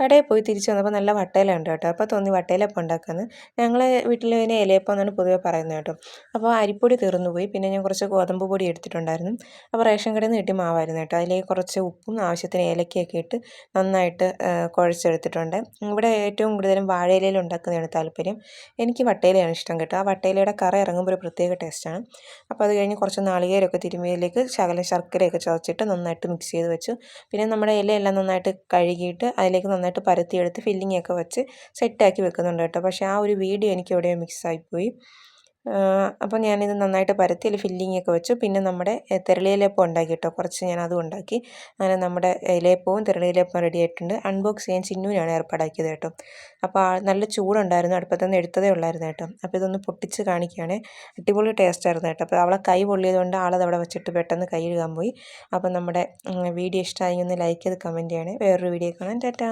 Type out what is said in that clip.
കടയിൽ പോയി തിരിച്ച് വന്നപ്പോൾ നല്ല വട്ടയില ഉണ്ട് കേട്ടോ. അപ്പോൾ തോന്നി വട്ടയിലപ്പം ഉണ്ടാക്കാമെന്ന്. ഞങ്ങളെ വീട്ടിൽ ഇതിനെ ഇലയപ്പം എന്നാണ് പൊതുവെ പറയുന്നത് കേട്ടോ. അപ്പോൾ അരിപ്പൊടി തീർന്നു പോയി. പിന്നെ ഞാൻ കുറച്ച് ഗോതമ്പ് പൊടി എടുത്തിട്ടുണ്ടായിരുന്നു. അപ്പോൾ റേഷൻ കടയിൽ നിന്ന് കിട്ടിയ മാവായിരുന്നു കേട്ടോ. അതിലേക്ക് കുറച്ച് ഉപ്പും ആവശ്യത്തിന് ഏലക്കയൊക്കെ ഇട്ട് നന്നായിട്ട് കുഴച്ചെടുത്തിട്ടുണ്ട്. ഇവിടെ ഏറ്റവും കൂടുതലും വാഴയിലയിൽ ഉണ്ടാക്കുന്നതാണ് താല്പര്യം. എനിക്ക് വട്ടയിലയാണ് ഇഷ്ടം കേട്ടോ. ആ വട്ടയിലയുടെ കറ ഇറങ്ങുമ്പോൾ ഒരു പ്രത്യേക ടേസ്റ്റാണ്. അപ്പോൾ അത് കഴിഞ്ഞ് കുറച്ച് നാളികേരമൊക്കെ തിരുമ്മിയതിലേക്ക് ശകലം ശർക്കരയൊക്കെ ചതച്ചിട്ട് നന്നായിട്ട് മിക്സ് ചെയ്ത് വെച്ചു. പിന്നെ നമ്മുടെ ഇലയെല്ലാം നന്നായിട്ട് കഴുകിയിട്ട് അതിലേക്ക് നന്നായിട്ട് പരത്തിയെടുത്ത് ഫില്ലിംഗ് ഒക്കെ വെച്ച് സെറ്റാക്കി വെക്കുന്നുണ്ട് കേട്ടോ. പക്ഷേ ആ ഒരു വീഡിയോ എനിക്ക് എവിടെയോ മിക്സായിപ്പോയി. അപ്പോൾ ഞാനിത് നന്നായിട്ട് പരത്തി അതിൽ ഫില്ലിംഗ് ഒക്കെ വെച്ചു. പിന്നെ നമ്മുടെ തെരളിയിലപ്പം ഉണ്ടാക്കി കേട്ടോ. കുറച്ച് ഞാൻ അതും ഉണ്ടാക്കി. അങ്ങനെ നമ്മുടെ ഇലയപ്പവും തെരളിയിലപ്പം റെഡി ആയിട്ടുണ്ട്. അൺബോക്സ് ചെയ്യാൻ ചിന്നുവിനാണ് ഏർപ്പാടാക്കിയത് കേട്ടോ. അപ്പോൾ നല്ല ചൂടുണ്ടായിരുന്നു, അടുപ്പത്തുനിന്ന് എടുത്തതേ ഉള്ളായിരുന്നു കേട്ടോ. അപ്പോൾ ഇതൊന്ന് പൊട്ടിച്ച് കാണിക്കുകയാണ്. അടിപൊളി ടേസ്റ്റ് ആയിരുന്നു കേട്ടോ. അപ്പോൾ അവളെ കൈ പൊള്ളിയതുകൊണ്ട് ആളത് അവിടെ വെച്ചിട്ട് പെട്ടെന്ന് കൈ കഴുകാൻ പോയി. അപ്പോൾ നമ്മുടെ വീഡിയോ ഇഷ്ടമായി ഒന്ന് ലൈക്ക് ചെയ്ത് കമൻറ്റ് ചെയ്യണേ. വേറൊരു വീഡിയോ കാണാം. ടാറ്റാ.